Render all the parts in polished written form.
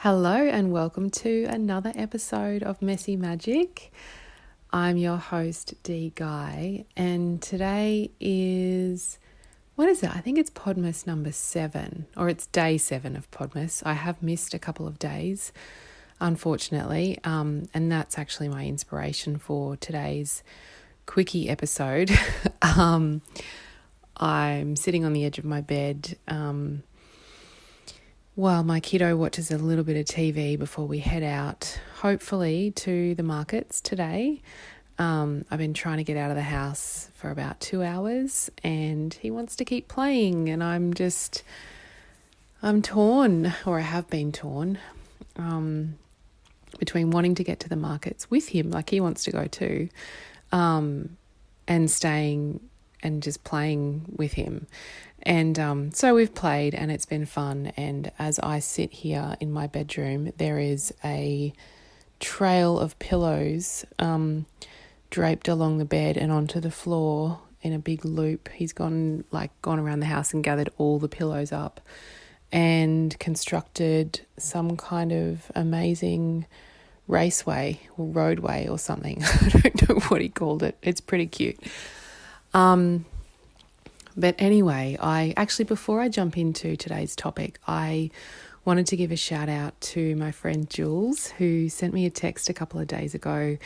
Hello and welcome to another episode of Messy Magic. I'm your host, Dee Guy, and today is, what is it? I think it's PODMAS number 7, or it's day 7 of PODMAS. I have missed a couple of days, unfortunately, and that's actually my inspiration for today's quickie episode. I'm sitting on the edge of my bed, while my kiddo watches a little bit of TV before we head out, hopefully, to the markets today. I've been trying to get out of the house for about 2 hours and he wants to keep playing, and I'm torn, or I have been torn, between wanting to get to the markets with him, like he wants to go too, and staying and just playing with him. And so we've played and it's been fun. And as I sit here in my bedroom, there is a trail of pillows draped along the bed and onto the floor in a big loop. He's gone around the house and gathered all the pillows up and constructed some kind of amazing raceway or roadway or something. I don't know what he called it. It's pretty cute. But anyway, before I jump into today's topic, I wanted to give a shout out to my friend Jules, who sent me a text a couple of days ago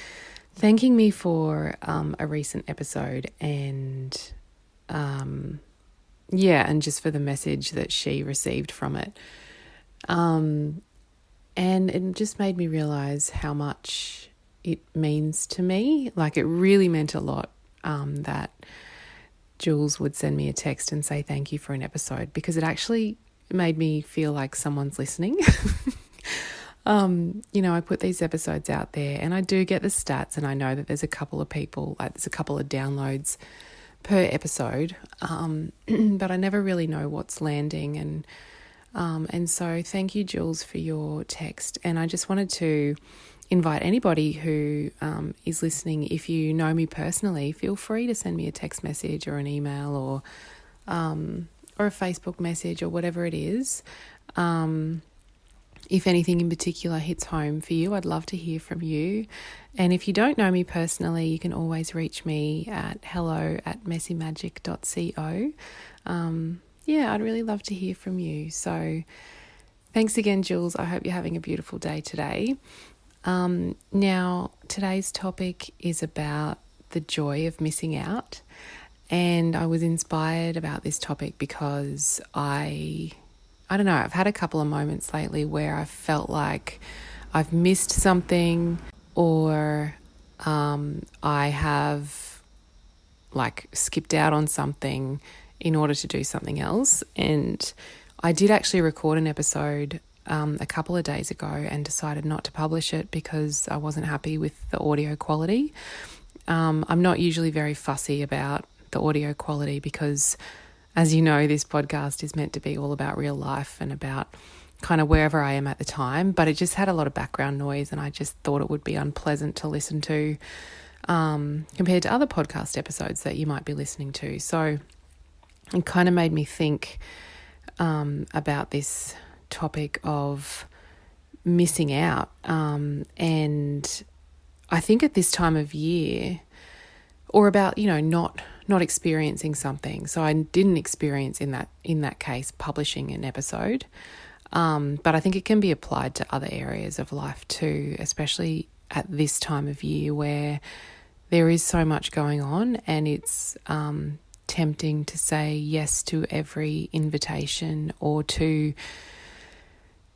thanking me for a recent episode and just for the message that she received from it. And it just made me realize how much it means to me. Like, it really meant a lot that Jules would send me a text and say thank you for an episode, because it actually made me feel like someone's listening. I put these episodes out there and I do get the stats, and I know that there's a couple of downloads per episode, but I never really know what's landing. And so thank you, Jules, for your text. And I just wanted to invite anybody who is listening, if you know me personally, feel free to send me a text message or an email or a Facebook message or whatever it is. If anything in particular hits home for you, I'd love to hear from you. And if you don't know me personally, you can always reach me at hello@messymagic.co. I'd really love to hear from you. So thanks again, Jules. I hope you're having a beautiful day today. Now, today's topic is about the joy of missing out. And I was inspired about this topic because I don't know, I've had a couple of moments lately where I felt like I've missed something, or I have skipped out on something in order to do something else. And I did actually record an episode a couple of days ago and decided not to publish it because I wasn't happy with the audio quality. I'm not usually very fussy about the audio quality because, as you know, this podcast is meant to be all about real life and about kind of wherever I am at the time, but it just had a lot of background noise and I just thought it would be unpleasant to listen to compared to other podcast episodes that you might be listening to. So it kind of made me think about this topic of missing out, and I think at this time of year, or about not experiencing something. So I didn't experience in that case publishing an episode, but I think it can be applied to other areas of life too, especially at this time of year where there is so much going on, and it's tempting to say yes to every invitation or to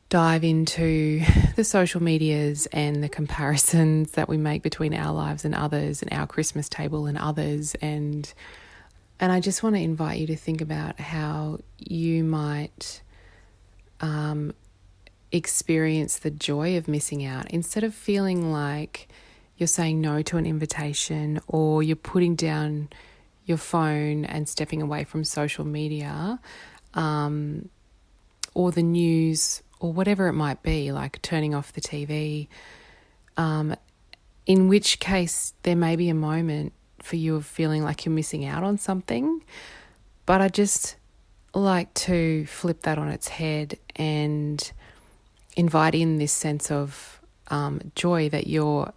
dive into the social medias and the comparisons that we make between our lives and others, and our Christmas table and others. And I just want to invite you to think about how you might experience the joy of missing out, instead of feeling like you're saying no to an invitation, or you're putting down your phone and stepping away from social media, or the news, or whatever it might be, like turning off the TV, in which case there may be a moment for you of feeling like you're missing out on something. But I just like to flip that on its head and invite in this sense of joy that you're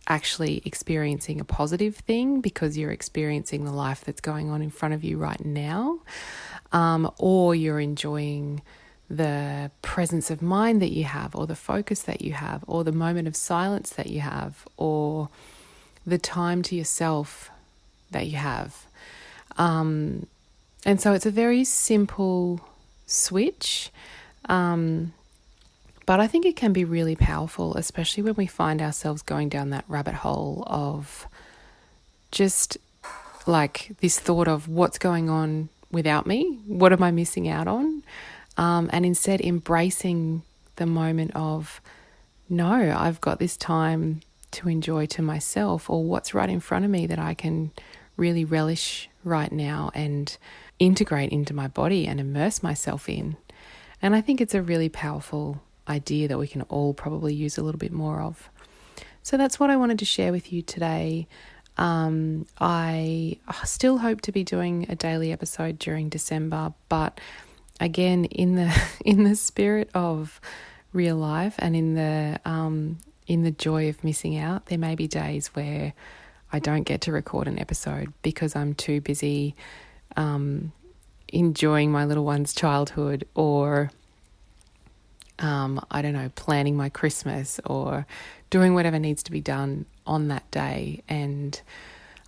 actually experiencing a positive thing because you're experiencing the life that's going on in front of you right now, or you're enjoying the presence of mind that you have, or the focus that you have, or the moment of silence that you have, or the time to yourself that you have. And so it's a very simple switch, but I think it can be really powerful, especially when we find ourselves going down that rabbit hole of just like this thought of what's going on without me, what am I missing out on? And instead embracing the moment of, no, I've got this time to enjoy to myself, or what's right in front of me that I can really relish right now and integrate into my body and immerse myself in. And I think it's a really powerful idea that we can all probably use a little bit more of. So that's what I wanted to share with you today. I still hope to be doing a daily episode during December, but again, in the spirit of real life and in the joy of missing out, there may be days where I don't get to record an episode because I'm too busy enjoying my little one's childhood, or I don't know, planning my Christmas, or doing whatever needs to be done on that day, and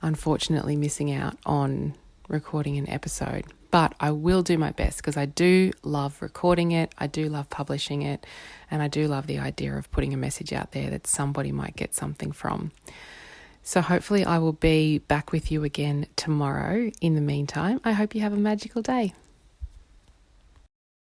unfortunately missing out on recording an episode. But I will do my best because I do love recording it, I do love publishing it, and I do love the idea of putting a message out there that somebody might get something from. So hopefully I will be back with you again tomorrow. In the meantime, I hope you have a magical day.